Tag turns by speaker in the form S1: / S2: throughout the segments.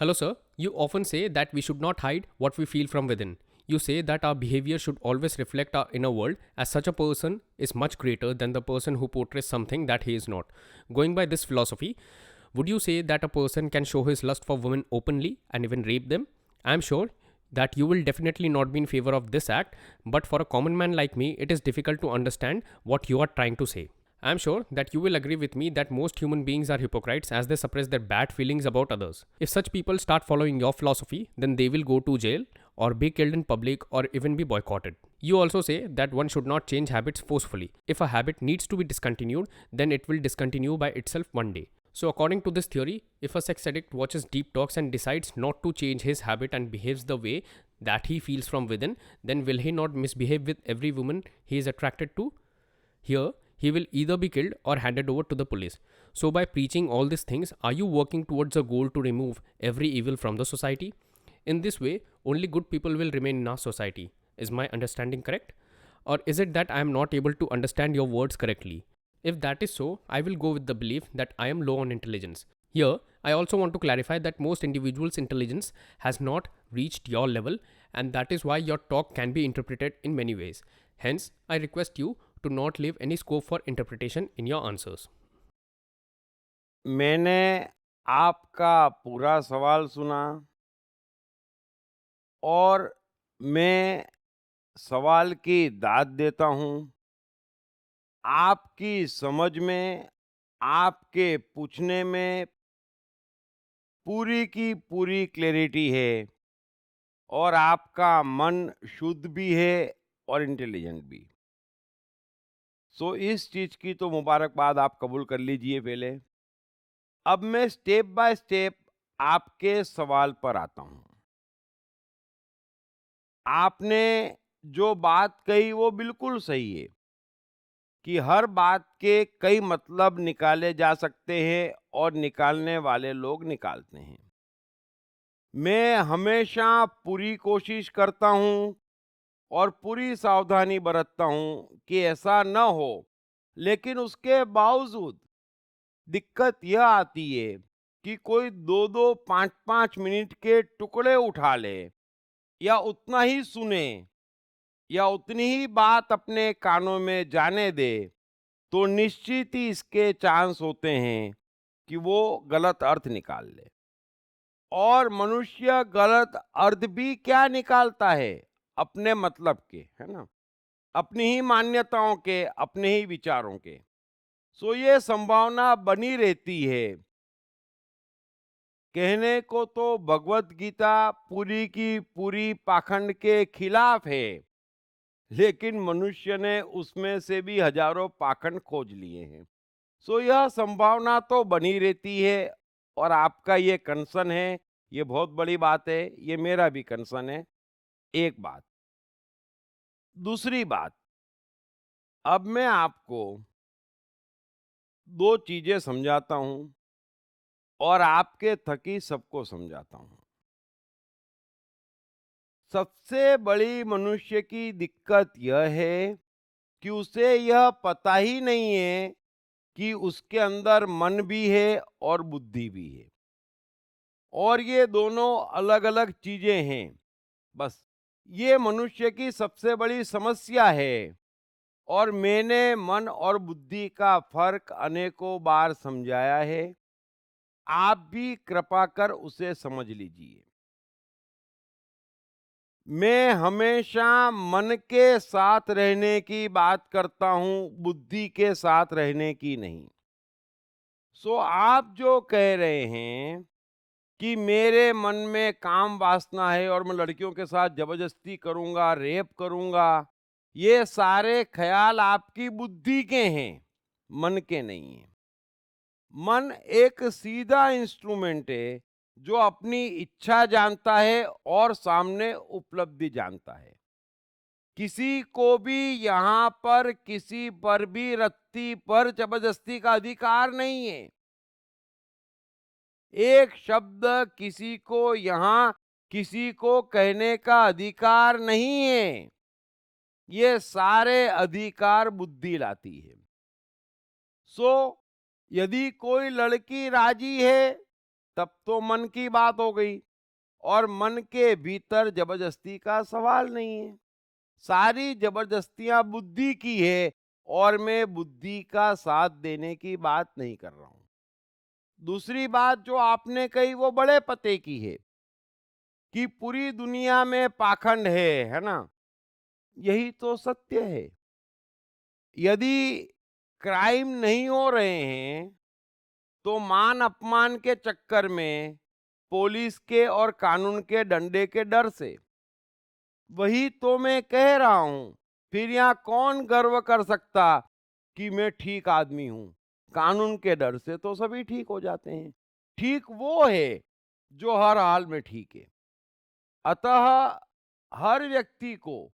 S1: Hello, sir. You often say that we should not hide what we feel from within. You say that our behavior should always reflect our inner world, as such a person is much greater than the person who portrays something that he is not. Going by this philosophy, would you say that a person can show his lust for women openly and even rape them? I am sure that you will definitely not be in favor of this act, but for a common man like me, it is difficult to understand what you are trying to say. I am sure that you will agree with me that most human beings are hypocrites as they suppress their bad feelings about others. If such people start following your philosophy, then they will go to jail or be killed in public or even be boycotted. You also say that one should not change habits forcefully. If a habit needs to be discontinued, then it will discontinue by itself one day. So, according to this theory, if a sex addict watches deep talks and decides not to change his habit and behaves the way that he feels from within, then will he not misbehave with every woman he is attracted to? Here, he will either be killed or handed over to the police. So, by preaching all these things, are you working towards a goal to remove every evil from the society? In this way, only good people will remain in our society. Is my understanding correct? Or is it that I am not able to understand your words correctly? If that is so, I will go with the belief that I am low on intelligence. Here, I also want to clarify that most individuals' intelligence has not reached your level, and that is why your talk can be interpreted in many ways. Hence, I request you to not leave any scope for interpretation in your answers.
S2: मैंने आपका पूरा सवाल सुना और मैं सवाल की दाद देता हूँ। आपकी समझ में, आपके पूछने में पूरी की पूरी क्लैरिटी है और आपका मन शुद्ध भी है और इंटेलिजेंट भी। सो इस चीज़ की तो मुबारकबाद आप कबूल कर लीजिए पहले। अब मैं स्टेप बाय स्टेप आपके सवाल पर आता हूँ। आपने जो बात कही वो बिल्कुल सही है कि हर बात के कई मतलब निकाले जा सकते हैं और निकालने वाले लोग निकालते हैं। मैं हमेशा पूरी कोशिश करता हूँ और पूरी सावधानी बरतता हूँ कि ऐसा न हो, लेकिन उसके बावजूद दिक्कत यह आती है कि कोई 2-2, 5-5 मिनट के टुकड़े उठा ले या उतना ही सुने या उतनी ही बात अपने कानों में जाने दे, तो निश्चित ही इसके चांस होते हैं कि वो गलत अर्थ निकाल ले। और मनुष्य गलत अर्थ भी क्या निकालता है? अपने मतलब के, है ना? अपनी ही मान्यताओं के, अपने ही विचारों के। सो ये संभावना बनी रहती है। कहने को तो भगवत गीता पूरी की पूरी पाखंड के खिलाफ है, लेकिन मनुष्य ने उसमें से भी हजारों पाखंड खोज लिए हैं। सो यह संभावना तो बनी रहती है और आपका ये कंसर्न है, ये बहुत बड़ी बात है, ये मेरा भी कंसर्न है। एक बात। दूसरी बात, अब मैं आपको 2 चीज़ें समझाता हूँ और आपके थकी सबको समझाता हूँ। सबसे बड़ी मनुष्य की दिक्कत यह है कि उसे यह पता ही नहीं है कि उसके अंदर मन भी है और बुद्धि भी है और ये दोनों अलग-अलग चीजें हैं। बस ये मनुष्य की सबसे बड़ी समस्या है और मैंने मन और बुद्धि का फर्क अनेकों बार समझाया है। आप भी कृपा कर उसे समझ लीजिए। मैं हमेशा मन के साथ रहने की बात करता हूं, बुद्धि के साथ रहने की नहीं। सो आप जो कह रहे हैं कि मेरे मन में काम वासना है और मैं लड़कियों के साथ जबरदस्ती करूंगा, रेप करूंगा, ये सारे ख्याल आपकी बुद्धि के हैं, मन के नहीं हैं। मन एक सीधा इंस्ट्रूमेंट है जो अपनी इच्छा जानता है और सामने उपलब्धि जानता है। किसी को भी यहाँ पर किसी पर भी रत्ती पर जबरदस्ती का अधिकार नहीं है। एक शब्द किसी को यहाँ किसी को कहने का अधिकार नहीं है। ये सारे अधिकार बुद्धि लाती है। सो यदि कोई लड़की राजी है तब तो मन की बात हो गई, और मन के भीतर जबरदस्ती का सवाल नहीं है। सारी जबरदस्तियां बुद्धि की है, और मैं बुद्धि का साथ देने की बात नहीं कर रहा हूं। दूसरी बात जो आपने कही वो बड़े पते की है कि पूरी दुनिया में पाखंड है ना? यही तो सत्य है। यदि क्राइम नहीं हो रहे हैं तो मान अपमान के चक्कर में, पुलिस के और कानून के डंडे के डर से, वही तो मैं कह रहा हूं। फिर यहां कौन गर्व कर सकता कि मैं ठीक आदमी हूं? कानून के डर से तो सभी ठीक हो जाते हैं। ठीक वो है जो हर हाल में ठीक है। अतः हर व्यक्ति को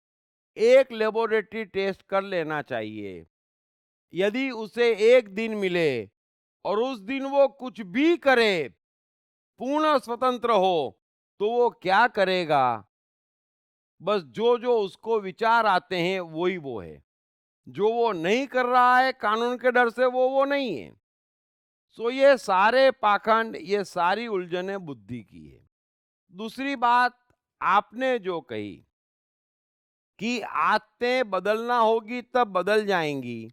S2: एक लेबोरेटरी टेस्ट कर लेना चाहिए। यदि उसे एक दिन मिले और उस दिन वो कुछ भी करे, पूर्ण स्वतंत्र हो, तो वो क्या करेगा? बस जो जो उसको विचार आते हैं वही वो है। जो वो नहीं कर रहा है कानून के डर से, वो नहीं है। सो ये सारे पाखंड, ये सारी उलझने बुद्धि की है। दूसरी बात आपने जो कही कि आदतें बदलना होगी तब बदल जाएंगी,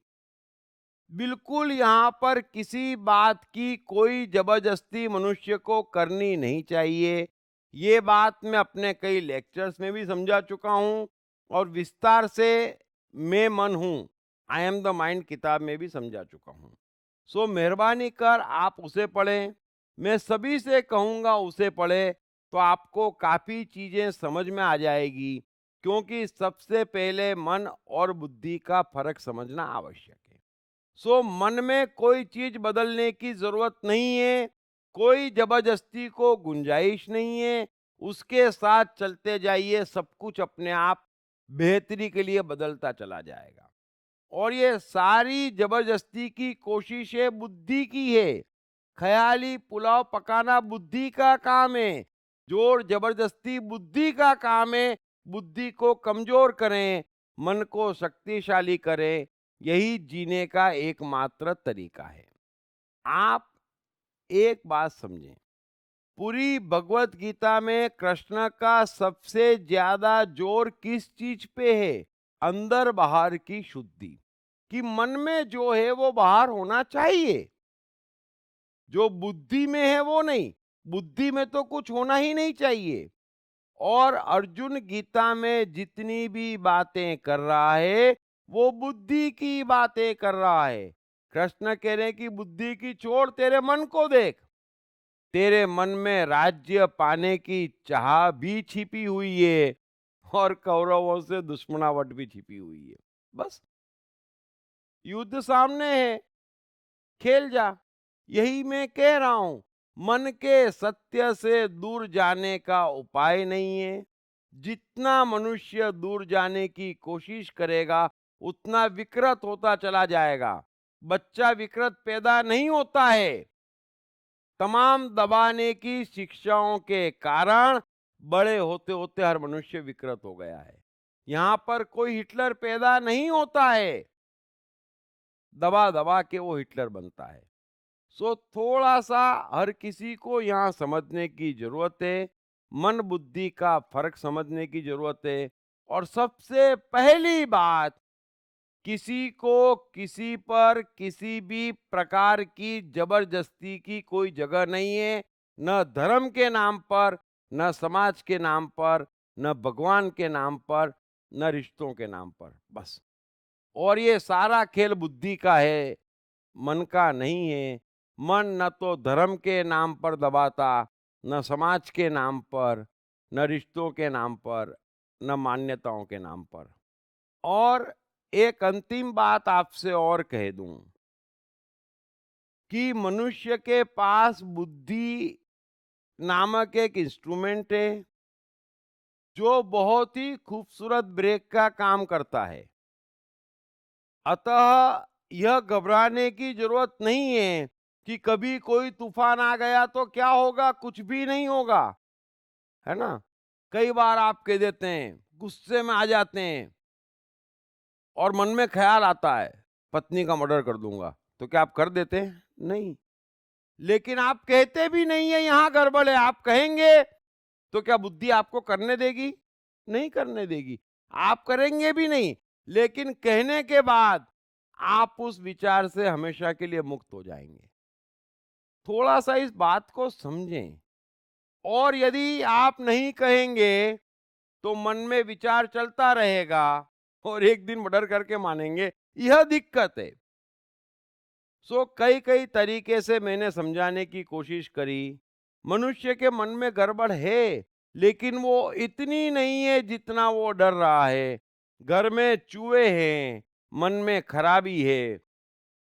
S2: बिल्कुल यहाँ पर किसी बात की कोई जबरदस्ती मनुष्य को करनी नहीं चाहिए। ये बात मैं अपने कई लेक्चर्स में भी समझा चुका हूँ, और विस्तार से मैं मन हूँ, आई एम द माइंड किताब में भी समझा चुका हूँ। सो मेहरबानी कर आप उसे पढ़ें। मैं सभी से कहूँगा उसे पढ़ें, तो आपको काफ़ी चीज़ें समझ में आ जाएगी, क्योंकि सबसे पहले मन और बुद्धि का फर्क समझना आवश्यक है। सो मन में कोई चीज बदलने की जरूरत नहीं है, कोई जबरदस्ती को गुंजाइश नहीं है। उसके साथ चलते जाइए, सब कुछ अपने आप बेहतरी के लिए बदलता चला जाएगा। और ये सारी जबरदस्ती की कोशिशें बुद्धि की है। ख्याली पुलाव पकाना बुद्धि का काम है। जोर जबरदस्ती बुद्धि का काम है। बुद्धि को कमजोर करें, मन को शक्तिशाली करें, यही जीने का एकमात्र तरीका है। आप एक बात समझें, पूरी भगवत गीता में कृष्ण का सबसे ज्यादा जोर किस चीज पे है? अंदर बाहर की शुद्धि, कि मन में जो है वो बाहर होना चाहिए। जो बुद्धि में है वो नहीं। बुद्धि में तो कुछ होना ही नहीं चाहिए। और अर्जुन गीता में जितनी भी बातें कर रहा है वो बुद्धि की बातें कर रहा है। कृष्ण कह रहे हैं कि बुद्धि की छोड़, तेरे मन को देख। तेरे मन में राज्य पाने की चाह भी छिपी हुई है, और कौरवों से दुश्मनावट भी छिपी हुई है। बस युद्ध सामने है, खेल जा। यही मैं कह रहा हूं। मन के सत्य से दूर जाने का उपाय नहीं है। जितना मनुष्य दूर जाने की कोशिश करेगा उतना विकृत होता चला जाएगा। बच्चा विकृत पैदा नहीं होता है। तमाम दबाने की शिक्षाओं के कारण बड़े होते होते हर मनुष्य विकृत हो गया है। यहां पर कोई हिटलर पैदा नहीं होता है, दबा दबा के वो हिटलर बनता है। सो थोड़ा सा हर किसी को यहाँ समझने की जरूरत है। मन बुद्धि का फर्क समझने की जरूरत है। और सबसे पहली बात, किसी को किसी पर किसी भी प्रकार की जबरदस्ती की कोई जगह नहीं है। न धर्म के नाम पर, न समाज के नाम पर, न भगवान के नाम पर, न रिश्तों के नाम पर। बस। और ये सारा खेल बुद्धि का है, मन का नहीं है। मन न तो धर्म के नाम पर दबाता, न समाज के नाम पर, न रिश्तों के नाम पर, न मान्यताओं के नाम पर। और एक अंतिम बात आपसे और कह दूं कि मनुष्य के पास बुद्धि नामक एक इंस्ट्रूमेंट है जो बहुत ही खूबसूरत ब्रेक का काम करता है। अतः यह घबराने की जरूरत नहीं है कि कभी कोई तूफान आ गया तो क्या होगा। कुछ भी नहीं होगा, है ना? कई बार आप कह देते हैं, गुस्से में आ जाते हैं और मन में ख्याल आता है पत्नी का मर्डर कर दूंगा, तो क्या आप कर देते हैं? नहीं। लेकिन आप कहते भी नहीं है यहाँ गड़बड़ है, आप कहेंगे तो क्या बुद्धि आपको करने देगी? नहीं करने देगी। आप करेंगे भी नहीं, लेकिन कहने के बाद आप उस विचार से हमेशा के लिए मुक्त हो जाएंगे। थोड़ा-सा इस बात को समझें। और यदि आप नहीं कहेंगे तो मन में विचार चलता रहेगा और एक दिन मर्डर करके मानेंगे, यह दिक्कत है। कई-कई तरीके से मैंने समझाने की कोशिश करी। मनुष्य के मन में गड़बड़ है, लेकिन वो इतनी नहीं है जितना वो डर रहा है। घर में चूहे हैं, मन में खराबी है,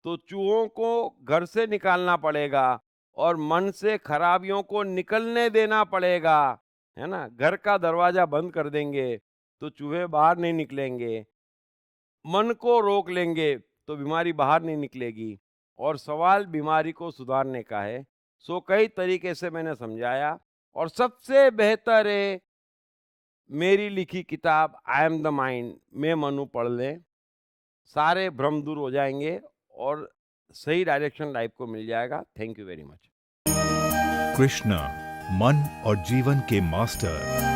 S2: तो चूहों को घर से निकालना पड़ेगा और मन से खराबियों को निकलने देना पड़ेगा, है ना? घर का दरवाजा बंद कर देंगे तो चूहे बाहर नहीं निकलेंगे। मन को रोक लेंगे तो बीमारी बाहर नहीं निकलेगी और सवाल बीमारी को सुधारने का है। कई तरीके से मैंने समझाया और सबसे बेहतर है मेरी लिखी किताब आई एम द माइंड, मैं मनु पढ़ लें, सारे भ्रम दूर हो जाएंगे और सही डायरेक्शन लाइफ को मिल जाएगा। Thank you very much.
S3: Krishna, मन और जीवन के मास्टर।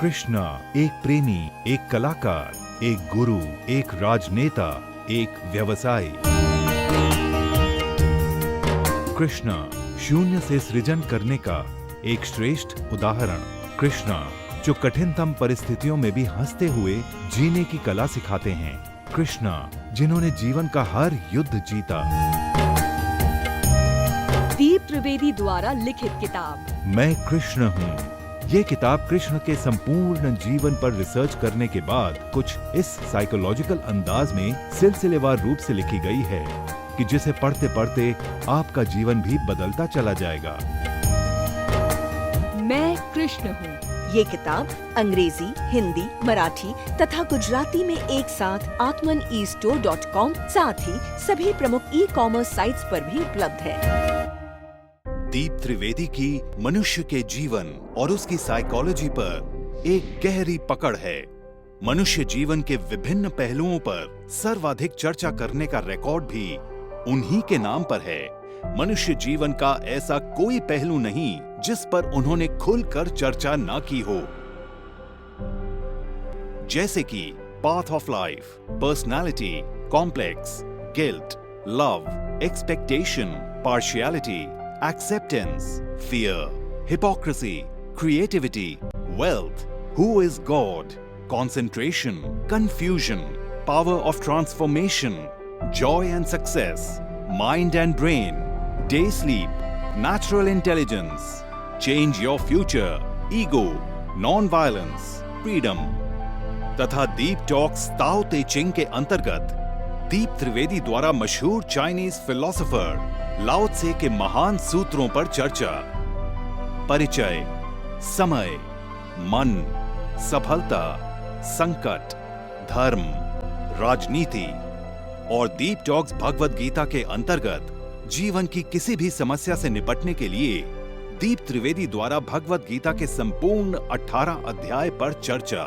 S3: कृष्णा एक प्रेमी, एक कलाकार, एक गुरु, एक राजनेता, एक व्यवसायी। कृष्णा शून्य से सृजन करने का एक श्रेष्ठ उदाहरण। कृष्णा जो कठिनतम परिस्थितियों में भी हंसते हुए जीने की कला सिखाते हैं। कृष्णा जिन्होंने जीवन का हर युद्ध जीता।
S4: दीप त्रिवेदी द्वारा लिखित किताब
S3: मैं कृष्ण हूँ। ये किताब कृष्ण के संपूर्ण जीवन पर रिसर्च करने के बाद कुछ इस साइकोलॉजिकल अंदाज में सिलसिलेवार रूप से लिखी गई है कि जिसे पढ़ते पढ़ते आपका जीवन भी बदलता चला जाएगा।
S4: मैं कृष्ण हूँ। ये किताब अंग्रेजी, हिंदी, मराठी तथा गुजराती में एक साथ atmanestore.com साथ ही सभी प्रमुख ई-कॉमर्स साइट्स पर भी उपलब्ध है।
S3: दीप त्रिवेदी की मनुष्य के जीवन और उसकी साइकोलॉजी पर एक गहरी पकड़ है। मनुष्य जीवन के विभिन्न पहलुओं पर सर्वाधिक चर्चा करने का रिकॉर्ड भी उन्हीं के नाम पर है। मनुष्य जीवन का ऐसा कोई पहलू नहीं जिस पर उन्होंने खुलकर चर्चा ना की हो, जैसे कि path of life, personality, complex, guilt, love, expectation, partiality, acceptance, fear, hypocrisy, creativity, wealth, who is God, concentration, confusion, power of transformation, joy and success, mind and brain, day sleep, natural intelligence, change your future, ego, non-violence, freedom, तथा दीप talks ताओ ते चिंग के अंतर्गत दीप त्रिवेदी द्वारा मशहूर Chinese philosopher लाओ त्से के महान सूत्रों पर चर्चा, परिचय, समय, मन, सफलता, संकट, धर्म, राजनीति और दीप टॉक्स भगवद गीता के अंतर्गत जीवन की किसी भी समस्या से निपटने के लिए दीप त्रिवेदी द्वारा भगवद गीता के संपूर्ण 18 अध्याय पर चर्चा।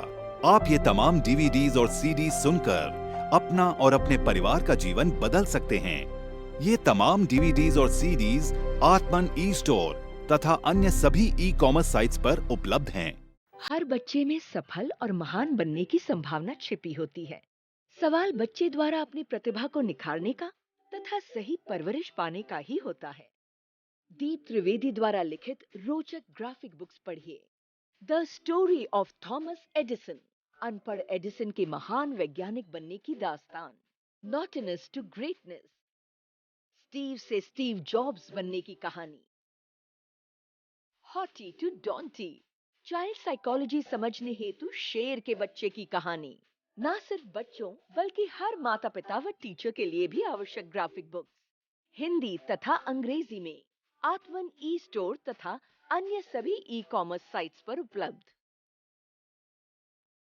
S3: आप ये तमाम डीवीडीज और सीडीज सुनकर अपना और अपने परिवार का जीवन बदल सकते हैं। ये तमाम डीवीडीज और सीडीज आत्मन ई स्टोर तथा अन्य सभी ई कॉमर्स साइट्स पर उपलब्ध हैं।
S4: हर बच्चे में सफल और महान बनने की संभावना छिपी होती है। सवाल बच्चे द्वारा अपनी प्रतिभा को निखारने का तथा सही परवरिश पाने का ही होता है। दीप त्रिवेदी द्वारा लिखित रोचक ग्राफिक बुक्स पढ़िए। The story of Thomas Edison, अनपढ़ एडिसन के महान वैज्ञानिक बनने की दास्तान। नॉटिनेस टू ग्रेटनेस, स्टीव से स्टीव जॉब्स बनने की कहानी। हॉटी टू डॉन्टी, चाइल्ड साइकोलॉजी समझने हेतु शेर के बच्चे की कहानी। ना सिर्फ बच्चों बल्कि हर माता पिता व टीचर के लिए भी आवश्यक ग्राफिक बुक्स हिंदी तथा अंग्रेजी में आत्मन ई स्टोर तथा अन्य सभी ई कॉमर्स साइट्स पर उपलब्ध।